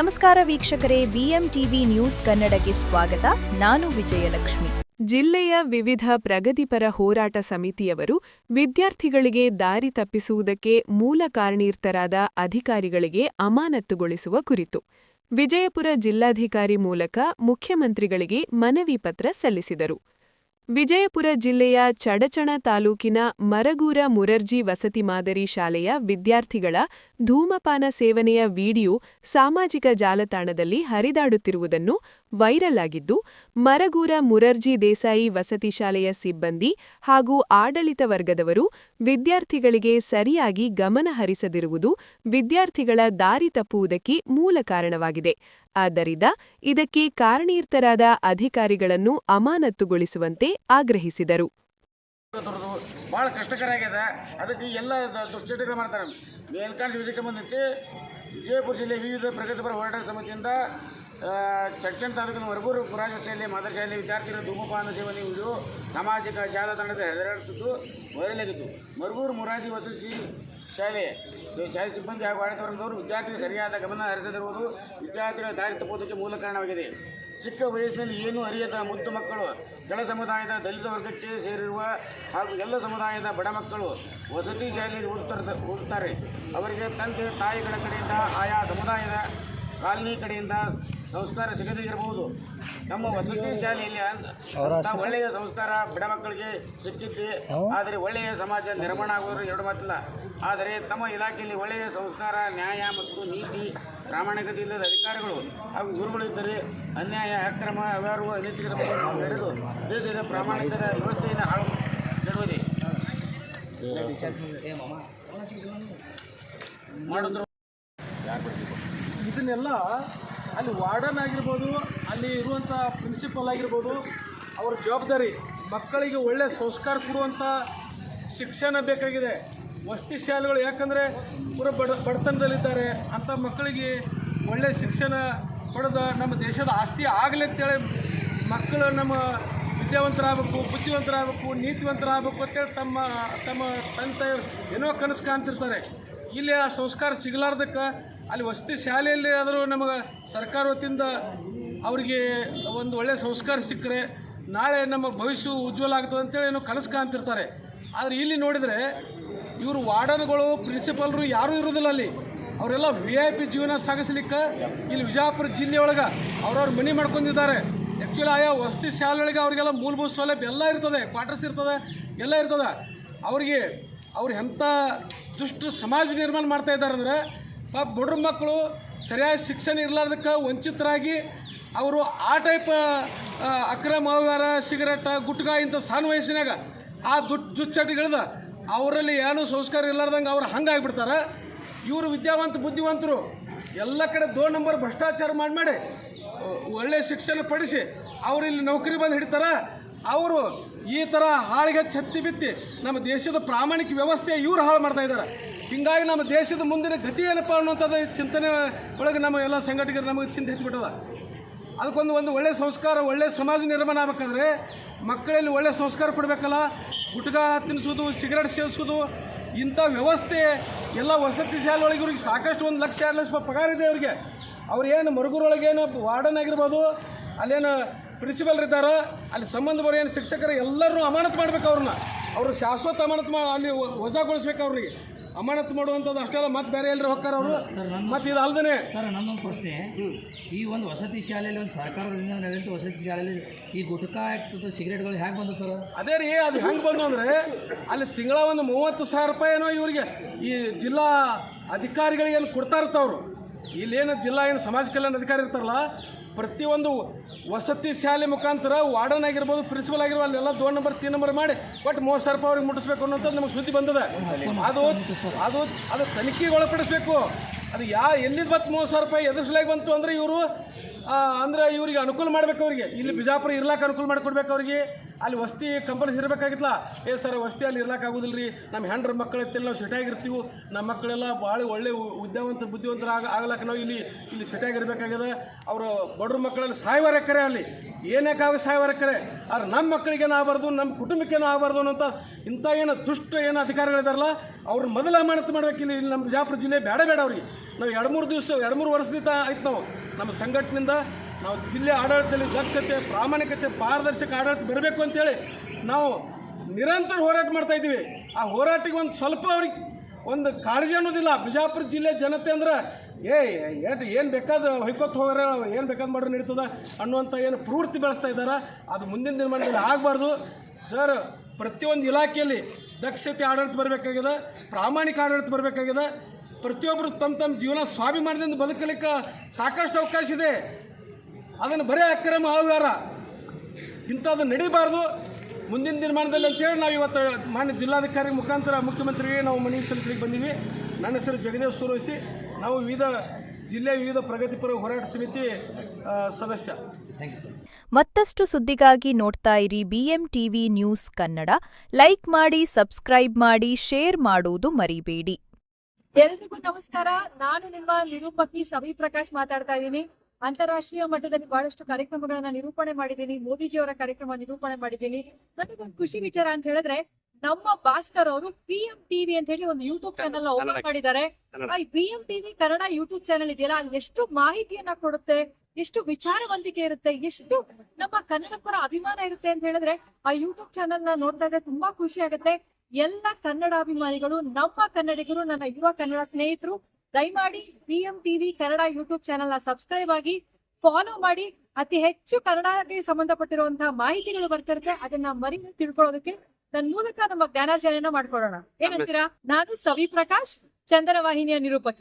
ನಮಸ್ಕಾರ ವೀಕ್ಷಕರೇ, ಬಿಎಂಟಿವಿ ನ್ಯೂಸ್ ಕನ್ನಡಕ್ಕೆ ಸ್ವಾಗತ. ನಾನು ವಿಜಯಲಕ್ಷ್ಮಿ. ಜಿಲ್ಲೆಯ ವಿವಿಧ ಪ್ರಗತಿಪರ ಹೋರಾಟ ಸಮಿತಿಯವರು ವಿದ್ಯಾರ್ಥಿಗಳಿಗೆ ದಾರಿ ತಪ್ಪಿಸುವುದಕ್ಕೆ ಮೂಲ ಕಾರಣೀರ್ತರಾದ ಅಧಿಕಾರಿಗಳಿಗೆ ಅಮಾನತುಗೊಳಿಸುವ ಕುರಿತು ವಿಜಯಪುರ ಜಿಲ್ಲಾಧಿಕಾರಿ ಮೂಲಕ ಮುಖ್ಯಮಂತ್ರಿಗಳಿಗೆ ಮನವಿ ಪತ್ರ ಸಲ್ಲಿಸಿದರು. ವಿಜಯಪುರ ಜಿಲ್ಲೆಯ ಚಡಚಣ ತಾಲೂಕಿನ ಮರಗೂರ ಮುರಾರ್ಜಿ ವಸತಿ ಮಾದರಿ ಶಾಲೆಯ ವಿದ್ಯಾರ್ಥಿಗಳ ಧೂಮಪಾನ ಸೇವನೆಯ ವಿಡಿಯೋ ಸಾಮಾಜಿಕ ಜಾಲತಾಣದಲ್ಲಿ ಹರಿದಾಡುತ್ತಿರುವುದನ್ನು ವೈರಲ್ ಆಗಿದ್ದು, ಮರಗೂರ ಮುರಾರ್ಜಿ ದೇಸಾಯಿ ವಸತಿ ಶಾಲೆಯ ಸಿಬ್ಬಂದಿ ಹಾಗೂ ಆಡಳಿತ ವರ್ಗದವರು ವಿದ್ಯಾರ್ಥಿಗಳಿಗೆ ಸರಿಯಾಗಿ ಗಮನ ಹರಿಸದಿರುವುದು ವಿದ್ಯಾರ್ಥಿಗಳ ದಾರಿ ತಪ್ಪುವುದಕ್ಕೆ ಮೂಲ ಕಾರಣವಾಗಿದೆ. ಆದ್ದರಿಂದ ಇದಕ್ಕೆ ಕಾರಣೀರ್ತರಾದ ಅಧಿಕಾರಿಗಳನ್ನು ಅಮಾನತುಗೊಳಿಸುವಂತೆ ಆಗ್ರಹಿಸಿದರು. ಭಾಳ ಕಷ್ಟಕರ ಆಗಿದೆ. ಅದಕ್ಕೆ ಎಲ್ಲ ದುಶ್ಚಟಗಳು ಮಾಡ್ತಾರೆ. ಮೇಲ್ಕಾಣಿಸಿ ವಿಷಯಕ್ಕೆ ಸಂಬಂಧಿಸಿ ವಿಜಯಪುರ ಜಿಲ್ಲೆ ವಿವಿಧ ಪ್ರಗತಿಪರ ಹೋರಾಟ ಸಮಿತಿಯಿಂದ ಚಡ್ಚಣ ತಾಲೂಕಿನ ಮರಗೂರು ಮುರಾರ್ಜಿ ಶಾಲೆ ಮಾದರಿ ಶಾಲೆ ವಿದ್ಯಾರ್ಥಿಗಳ ಧೂಮಪಾನ ಸೇವನೆ ವಿಡಿಯೋ ಸಾಮಾಜಿಕ ಜಾಲತಾಣದ ಹರಿದಾಡುತ್ತಿದ್ದು ವೈರಲ್ ಆಗಿದ್ದು, ಮರಗೂರು ಮುರಾರ್ಜಿ ವಸತಿ ಶಾಲೆ ಸಿಬ್ಬಂದಿ ಹಾಗೂ ಆಡಳಿತ ವರ್ಗದವರು ವಿದ್ಯಾರ್ಥಿಗಳು ಸರಿಯಾದ ಗಮನ ಹರಿಸದಿರುವುದು ವಿದ್ಯಾರ್ಥಿಗಳ ದಾರಿ ತಪ್ಪುವುದಕ್ಕೆ ಮೂಲ ಕಾರಣವಾಗಿದೆ. ಚಿಕ್ಕ ವಯಸ್ಸಿನಲ್ಲಿ ಏನೂ ಅರಿಯದ ಮುದ್ದು ಮಕ್ಕಳು, ಕೆಳ ಸಮುದಾಯದ ದಲಿತ ವರ್ಗಕ್ಕೆ ಸೇರಿರುವ ಹಾಗೂ ಎಲ್ಲ ಸಮುದಾಯದ ಬಡ ಮಕ್ಕಳು ವಸತಿ ಶಾಲೆಯಲ್ಲಿ ಓದುತ್ತಾರೆ. ಅವರಿಗೆ ತಂದೆ ತಾಯಿಗಳ ಕಡೆಯಿಂದ ಆಯಾ ಸಮುದಾಯದ ಕಾಲನಿ ಕಡೆಯಿಂದ ಸಂಸ್ಕಾರ ಸಿಗದೇ ಇರಬಹುದು. ನಮ್ಮ ವಸತಿ ಶಾಲೆಯಲ್ಲಿ ಅಂತ ಒಳ್ಳೆಯ ಸಂಸ್ಕಾರ ಬಡ ಮಕ್ಕಳಿಗೆ ಸಿಕ್ಕಿದ್ದೆ, ಆದರೆ ಒಳ್ಳೆಯ ಸಮಾಜ ನಿರ್ಮಾಣ ಆಗುವುದು ಎರಡು ಮಾತಿಲ್ಲ. ಆದರೆ ತಮ್ಮ ಇಲಾಖೆಯಲ್ಲಿ ಒಳ್ಳೆಯ ಸಂಸ್ಕಾರ, ನ್ಯಾಯ ಮತ್ತು ನೀತಿ ಪ್ರಾಮಾಣಿಕತೆ ಇಲ್ಲದ ಅಧಿಕಾರಿಗಳು ಹಾಗೂ ಗುರುಗಳಿದ್ದರೆ ಅನ್ಯಾಯ, ಅಕ್ರಮ, ಅವ್ಯಾರು ಅನೈತಿಕ ಸಂಬಂಧವನ್ನು ನಡೆದು ದೇಶದ ಪ್ರಾಮಾಣಿಕದ ವ್ಯವಸ್ಥೆಯನ್ನು ಹಾಳು ಮಾಡುವುದೇ ಮಾಡಿದ್ರು. ಇದನ್ನೆಲ್ಲ ಅಲ್ಲಿ ವಾರ್ಡನ್ ಆಗಿರ್ಬೋದು, ಅಲ್ಲಿ ಇರುವಂಥ ಪ್ರಿನ್ಸಿಪಲ್ ಆಗಿರ್ಬೋದು, ಅವ್ರ ಜವಾಬ್ದಾರಿ ಮಕ್ಕಳಿಗೆ ಒಳ್ಳೆಯ ಸಂಸ್ಕಾರ ಕೊಡುವಂಥ ಶಿಕ್ಷಣ ಬೇಕಾಗಿದೆ. ವಸತಿ ಶಾಲೆಗಳು ಯಾಕಂದರೆ ಪೂರ ಬಡತನದಲ್ಲಿದ್ದಾರೆ, ಅಂಥ ಮಕ್ಕಳಿಗೆ ಒಳ್ಳೆಯ ಶಿಕ್ಷಣ ಪಡೆದ ನಮ್ಮ ದೇಶದ ಆಸ್ತಿ ಆಗಲಿ ಅಂತೇಳಿ ಮಕ್ಕಳು ನಮ್ಮ ವಿದ್ಯಾವಂತರಾಗಬೇಕು, ಬುದ್ಧಿವಂತರಾಗಬೇಕು, ನೀತಿವಂತರಾಗಬೇಕು ಅಂತೇಳಿ ತಮ್ಮ ತಮ್ಮ ತಂದೆ ಏನೋ ಕನಸು ಕಾಣ್ತಿರ್ತಾರೆ. ಇಲ್ಲಿ ಆ ಸಂಸ್ಕಾರ ಸಿಗಲಾರ್ದಕ್ಕೆ ಅಲ್ಲಿ ವಸತಿ ಶಾಲೆಯಲ್ಲಿ ಆದರೂ ನಮಗೆ ಸರ್ಕಾರ ವತಿಯಿಂದ ಅವರಿಗೆ ಒಂದು ಒಳ್ಳೆಯ ಸಂಸ್ಕಾರ ಸಿಕ್ಕರೆ ನಾಳೆ ನಮ್ಮ ಭವಿಷ್ಯ ಉಜ್ವಲ ಆಗ್ತದೆ ಅಂತೇಳಿ ಏನೋ ಕನಸು ಕಾಣ್ತಿರ್ತಾರೆ. ಆದರೆ ಇಲ್ಲಿ ನೋಡಿದರೆ ಇವರು ವಾರ್ಡನ್ಗಳು, ಪ್ರಿನ್ಸಿಪಲ್ರು ಯಾರೂ ಇರೋದಿಲ್ಲ. ಅಲ್ಲಿ ಅವರೆಲ್ಲ VIP ಜೀವನ ಸಾಗಿಸ್ಲಿಕ್ಕೆ ಇಲ್ಲಿ ವಿಜಯಪುರ ಜಿಲ್ಲೆಯೊಳಗೆ ಅವ್ರವ್ರ ಮನೆ ಮಾಡ್ಕೊಂಡಿದ್ದಾರೆ. ಆ್ಯಕ್ಚುಲಿ ಆಯಾ ವಸತಿ ಶಾಲೆಗಳಿಗೆ ಅವರಿಗೆಲ್ಲ ಮೂಲಭೂತ ಸೌಲಭ್ಯ ಎಲ್ಲ ಇರ್ತದೆ, ಕ್ವಾರ್ಟರ್ಸ್ ಇರ್ತದೆ, ಎಲ್ಲ ಇರ್ತದೆ. ಅವರಿಗೆ ಅವ್ರು ಎಂಥ ದುಷ್ಟ ಸಮಾಜ ನಿರ್ಮಾಣ ಮಾಡ್ತಾಯಿದ್ದಾರೆ ಅಂದರೆ, ಪಾಪ ಬಡ್ರ ಮಕ್ಕಳು ಸರಿಯಾದ ಶಿಕ್ಷಣ ಇರಲಾರ್ದಕ್ಕೆ ವಂಚಿತರಾಗಿ ಅವರು ಆ ಟೈಪ್ ಅಕ್ರಮ ಅವ್ಯವಹಾರ, ಸಿಗರೇಟ, ಗುಟ್ಕಾ ಇಂಥ ಸಣ್ಣ ವಯಸ್ಸಿನಾಗ ಆ ದುಶ್ಚಟಗಳಿದ ಅವರಲ್ಲಿ ಏನೂ ಸಂಸ್ಕಾರ ಇರಲಾರ್ದಂಗೆ ಅವ್ರು ಹಂಗಾಗಿಬಿಡ್ತಾರೆ. ಇವರು ವಿದ್ಯಾವಂತ ಬುದ್ಧಿವಂತರು ಎಲ್ಲ ಕಡೆ 2 ನಂಬರ್ ಭ್ರಷ್ಟಾಚಾರ ಮಾಡಿ ಒಳ್ಳೆಯ ಶಿಕ್ಷಣ ಪಡಿಸಿ ಅವರು ಇಲ್ಲಿ ನೌಕರಿ ಬಂದು ಹಿಡಿತಾರೆ. ಅವರು ಈ ಥರ ಹಾಳಿಗೆ ಛತ್ತಿ ಬಿತ್ತಿ ನಮ್ಮ ದೇಶದ ಪ್ರಾಮಾಣಿಕ ವ್ಯವಸ್ಥೆ ಇವರು ಹಾಳು ಮಾಡ್ತಾಯಿದ್ದಾರೆ. ಹೀಗಾಗಿ ನಮ್ಮ ದೇಶದ ಮುಂದಿನ ಗತಿ ಏನಪ್ಪ ಅನ್ನೋಂಥದ್ದು ಚಿಂತನೆ ಒಳಗೆ ನಮ್ಮ ಎಲ್ಲ ಸಂಘಟಕರು ನಮಗೆ ಚಿಂತೆ ಹೆಚ್ಚಿಬಿಟ್ಟದ. ಅದಕ್ಕೊಂದು ಒಳ್ಳೆಯ ಸಂಸ್ಕಾರ, ಒಳ್ಳೆಯ ಸಮಾಜ ನಿರ್ಮಾಣ ಆಗಬೇಕಂದ್ರೆ ಮಕ್ಕಳಲ್ಲಿ ಒಳ್ಳೆಯ ಸಂಸ್ಕಾರ ಕೊಡಬೇಕಲ್ಲ. ಗುಟ್ಕಾ ತಿನ್ನಿಸೋದು, ಸಿಗರೇಟ್ ಸೇವಿಸೋದು ಇಂಥ ವ್ಯವಸ್ಥೆ ಎಲ್ಲ ವಸತಿ ಶಾಲೆ ಒಳಗೆ ಇವ್ರಿಗೆ ಸಾಕಷ್ಟು 1 ಲಕ್ಷ 2 ಲಕ್ಷ ಪಗಾರ ಇದೆ ಅವ್ರಿಗೆ. ಅವ್ರು ಏನು ಮರಗೂರೊಳಗೇನು ವಾರ್ಡನ್ ಆಗಿರ್ಬೋದು, ಅಲ್ಲೇನು ಪ್ರಿನ್ಸಿಪಲ್ ಇದ್ದಾರೆ, ಅಲ್ಲಿ ಸಂಬಂಧ ಬರೋ ಏನು ಶಿಕ್ಷಕರು ಎಲ್ಲರೂ ಅಮಾನತು ಮಾಡ್ಬೇಕು. ಅವರು ಶಾಶ್ವತ ಅಮಾನತು ಅಲ್ಲಿ ವಜಾಗೊಳಿಸ್ಬೇಕು. ಅವ್ರಿಗೆ ಅಮಾನತು ಮಾಡುವಂಥದ್ದು ಅಷ್ಟೆಲ್ಲ ಮತ್ತೆ ಬೇರೆ ಎಲ್ಲರೂ ಹೋಗ್ತಾರೆ ಅವರು. ಮತ್ತು ಇದು ಅಲ್ದೇ ಸರ್, ನನ್ನೊಂದು ಪ್ರಶ್ನೆ, ಈ ಒಂದು ವಸತಿ ಶಾಲೆಯಲ್ಲಿ ಒಂದು ಸರ್ಕಾರದಿಂದ ನಡೆದಂಥ ವಸತಿ ಶಾಲೆಯಲ್ಲಿ ಈ ಗುಟ್ಕಾ ಆಗ್ತದೆ, ಸಿಗರೇಟ್ಗಳು ಹೇಗೆ ಬಂದು ಸರ್? ಅದೇ ರೀ, ಅದು ಹೆಂಗೆ ಬಂದು ಅಂದರೆ ಅಲ್ಲಿ ತಿಂಗಳ ಒಂದು 30,000 ರೂಪಾಯಿನೋ ಇವರಿಗೆ ಈ ಜಿಲ್ಲಾ ಅಧಿಕಾರಿಗಳಿಗೆ ಏನು ಕೊಡ್ತಾ ಇರ್ತಾವ್ರು. ಇಲ್ಲೇನು ಜಿಲ್ಲಾ ಏನು ಸಮಾಜ ಕಲ್ಯಾಣ ಅಧಿಕಾರಿ ಇರ್ತಾರಲ್ಲ, ಪ್ರತಿಯೊಂದು ವಸತಿ ಶಾಲೆ ಮುಖಾಂತರ ವಾರ್ಡನ್ ಆಗಿರ್ಬೋದು, ಪ್ರಿನ್ಸಿಪಲ್ ಆಗಿರ್ಬೋದು, ಅಲ್ಲೆಲ್ಲ 2 ನಂಬರ್ 3 ನಂಬರ್ ಮಾಡಿ ಒಟ್ಟು 30,000 ರೂಪಾಯಿ ಅವ್ರಿಗೆ ಮುಟ್ಟಿಸ್ಬೇಕು ಅನ್ನೋಂಥದ್ದು ನಮಗೆ ಸುದ್ದಿ ಬಂದದ. ಅದು ತನಿಖೆಗೆ ಒಳಪಡಿಸ್ಬೇಕು. ಅದು ಎಲ್ಲಿದ್ದು ಬತ್ತು 30,000 ರೂಪಾಯಿ ಎದುರಿಸಲಾಗಿ ಬಂತು ಅಂದರೆ ಇವರು ಅಂದರೆ ಇವರಿಗೆ ಅನುಕೂಲ ಮಾಡ್ಬೇಕು. ಅವರಿಗೆ ಇಲ್ಲಿ ಬಿಜಾಪುರ ಇರ್ಲಾಕ ಅನುಕೂಲ ಮಾಡಿಕೊಡ್ಬೇಕು. ಅವರಿಗೆ ಅಲ್ಲಿ ವಸತಿ ಕಂಪನಿ ಇರಬೇಕಾಗಿತ್ತಲ್ಲ. ಸರ್, ವಸತಿ ಅಲ್ಲಿ ಇರ್ಲಾಕೆ ಆಗೋದಿಲ್ಲ ರೀ, ನಮ್ಮ ಹೆಂಡ್ರ ಮಕ್ಕಳು ಎತ್ತಲ್ಲಿ ನಾವು ಸೆಟಾಗಿರ್ತೀವಿ, ನಮ್ಮ ಮಕ್ಕಳೆಲ್ಲ ಭಾಳ ಒಳ್ಳೆ ಬುದ್ಧಿವಂತರ ಆಗ್ಲಾಕ ನಾವು ಇಲ್ಲಿ ಸೆಟಾಗಿರ್ಬೇಕಾಗಿದೆ. ಅವರು ಬಡ್ರ ಮಕ್ಕಳಲ್ಲಿ ಸಾಯುವಾರ ಎಕರೆ ಅಲ್ಲಿ ಏನಕ್ಕಾಗ ಸಾಯವರಕ್ಕರೆ ಆದ್ರೆ ನಮ್ಮ ಮಕ್ಕಳಿಗೇನು ಆಗಬಾರ್ದು, ನಮ್ಮ ಕುಟುಂಬಕ್ಕೇನು ಆಗಬಾರ್ದು ಅನ್ನೋಂಥ ಇಂಥ ಏನು ದುಷ್ಟ ಏನು ಅಧಿಕಾರಿಗಳಿದಾರಲ್ಲ ಅವ್ರನ್ನ ಮೊದಲು ಅಮಾನತು ಮಾಡ್ಬೇಕು. ಇಲ್ಲಿ ನಮ್ಮ ಬಿಜಾಪುರ ಜಿಲ್ಲೆ ಬೇಡ ಅವ್ರಿಗೆ. ನಾವು 2-3 ವರ್ಷದಿಂದ ಆಯ್ತು ನಮ್ಮ ಸಂಘಟನೆಯಿಂದ ನಾವು ಜಿಲ್ಲೆ ಆಡಳಿತದಲ್ಲಿ ದಕ್ಷತೆ, ಪ್ರಾಮಾಣಿಕತೆ, ಪಾರದರ್ಶಕ ಆಡಳಿತ ಬರಬೇಕು ಅಂತೇಳಿ ನಾವು ನಿರಂತರ ಹೋರಾಟ ಮಾಡ್ತಾಯಿದ್ದೀವಿ. ಆ ಹೋರಾಟಕ್ಕೆ ಒಂದು ಸ್ವಲ್ಪ ಅವ್ರಿಗೆ ಒಂದು ಕಾಳಜಿ ಅನ್ನೋದಿಲ್ಲ. ಬಿಜಾಪುರ ಜಿಲ್ಲೆ ಜನತೆ ಅಂದ್ರೆ ಏನು ಬೇಕಾದ ಹೊಯ್ಕೊತ್ತು ಹೋಗ್ರ, ಏನು ಬೇಕಾದ ಮಾಡ್ರೆ ನಡೀತದ ಅನ್ನುವಂಥ ಏನು ಪ್ರವೃತ್ತಿ ಬೆಳೆಸ್ತಾ ಇದ್ದಾರೆ. ಅದು ಮುಂದಿನ ದಿನಮಾನದಲ್ಲಿ ಆಗಬಾರ್ದು ಸರ್. ಪ್ರತಿಯೊಂದು ಇಲಾಖೆಯಲ್ಲಿ ದಕ್ಷತೆ ಆಡಳಿತ ಬರಬೇಕಾಗಿದೆ, ಪ್ರಾಮಾಣಿಕ ಆಡಳಿತ ಬರಬೇಕಾಗಿದೆ. ಪ್ರತಿಯೊಬ್ಬರು ತಮ್ಮ ಜೀವನ ಸ್ವಾಭಿಮಾನದಿಂದ ಬದುಕಲಿಕ್ಕೆ ಸಾಕಷ್ಟು ಅವಕಾಶ ಇದೆ. ಅದನ್ನು ಬರೀ ಅಕ್ರಮ ಅವ್ಯವಹಾರ ಇಂಥದ್ದು ನಡೀಬಾರ್ದು ಮುಂದಿನ ದಿನಮಾನದಲ್ಲಿ ಅಂತೇಳಿ ನಾವು ಇವತ್ತು ಮಾನ್ಯ ಜಿಲ್ಲಾಧಿಕಾರಿ ಮುಖಾಂತರ ಮುಖ್ಯಮಂತ್ರಿಗೆ ನಾವು ಮನವಿ ಸಲ್ಲಿಸಲಿಕ್ಕೆ ಬಂದೀವಿ. ನನ್ನ ಹೆಸರು ಜಗದೇವ್ ಸೂರವಸಿ. ನಾವು ಜಿಲ್ಲೆಯ ವಿವಿಧ ಪ್ರಗತಿಪರ ಹೋರಾಟ ಸಮಿತಿ ಸದಸ್ಯ. Thank you sir. ಮತ್ತಷ್ಟು ಸುದ್ದಿಗಾಗಿ ನೋಡ್ತಾ ಇರಿ BMTV ನ್ಯೂಸ್ ಕನ್ನಡ. ಲೈಕ್ ಮಾಡಿ, ಸಬ್ಸ್ಕ್ರೈಬ್ ಮಾಡಿ, ಶೇರ್ ಮಾಡುವುದು ಮರಿಬೇಡಿ. ಎಲ್ರಿಗೂ ನಮಸ್ಕಾರ. ನಾನು ನಿಮ್ಮ ನಿರೂಪಕಿ ಸವಿ ಪ್ರಕಾಶ್ ಮಾತಾಡ್ತಾ ಇದ್ದೀನಿ. ಅಂತಾರಾಷ್ಟ್ರೀಯ ಮಟ್ಟದಲ್ಲಿ ಬಹಳಷ್ಟು ಕಾರ್ಯಕ್ರಮಗಳನ್ನ ನಿರೂಪಣೆ ಮಾಡಿದ್ದೀನಿ. ಮೋದಿಜಿಯವರ ಕಾರ್ಯಕ್ರಮ ನಿರೂಪಣೆ ಮಾಡಿದ್ದೀನಿ. ನನಗೊಂದು ಖುಷಿ ವಿಚಾರ ಅಂತ ಹೇಳಿದ್ರೆ, ನಮ್ಮ ಭಾಸ್ಕರ್ ಅವರು BMTV ಅಂತ ಹೇಳಿ ಒಂದು ಯೂಟ್ಯೂಬ್ ಚಾನೆಲ್ ಓಪನ್ ಮಾಡಿದ್ದಾರೆ. ಆ BMTV ಕನ್ನಡ ಯೂಟ್ಯೂಬ್ ಚಾನೆಲ್ ಇದೆಯಲ್ಲ, ಅಲ್ಲಿ ಎಷ್ಟು ಮಾಹಿತಿಯನ್ನ ಕೊಡುತ್ತೆ, ಎಷ್ಟು ವಿಚಾರವಂತಿಕೆ ಇರುತ್ತೆ, ಎಷ್ಟು ನಮ್ಮ ಕನ್ನಡಪರ ಅಭಿಮಾನ ಇರುತ್ತೆ ಅಂತ ಹೇಳಿದ್ರೆ ಆ ಯೂಟ್ಯೂಬ್ ಚಾನೆಲ್ ನ ನೋಡ್ತಾ ಇದ್ರೆ ತುಂಬಾ ಖುಷಿ ಆಗುತ್ತೆ. ಎಲ್ಲ ಕನ್ನಡ ಅಭಿಮಾನಿಗಳು, ನಮ್ಮ ಕನ್ನಡಿಗರು, ನನ್ನ ಯುವ ಕನ್ನಡ ಸ್ನೇಹಿತರು, ದಯಮಾಡಿ BMTV ಕನ್ನಡ ಯೂಟ್ಯೂಬ್ ಚಾನೆಲ್ ನ ಸಬ್ಸ್ಕ್ರೈಬ್ ಆಗಿ ಫಾಲೋ ಮಾಡಿ. ಅತಿ ಹೆಚ್ಚು ಕನ್ನಡಕ್ಕೆ ಸಂಬಂಧಪಟ್ಟಿರುವಂತಹ ಮಾಹಿತಿಗಳು ಬರ್ತಿರುತ್ತೆ. ಅದನ್ನ ತಿಳ್ಕೊಳ್ಳೋದಕ್ಕೆ ನನ್ನ ಮೂಲಕ ನಮ್ಮ ಜ್ಞಾನಾರ್ಜನೆಯನ್ನ ಮಾಡ್ಕೊಳ್ಳೋಣ. ಏನಂತೀರಾ? ನಾನು ಸವಿ ಪ್ರಕಾಶ್, ಚಂದನ ವಾಹಿನಿಯ ನಿರೂಪಕಿ.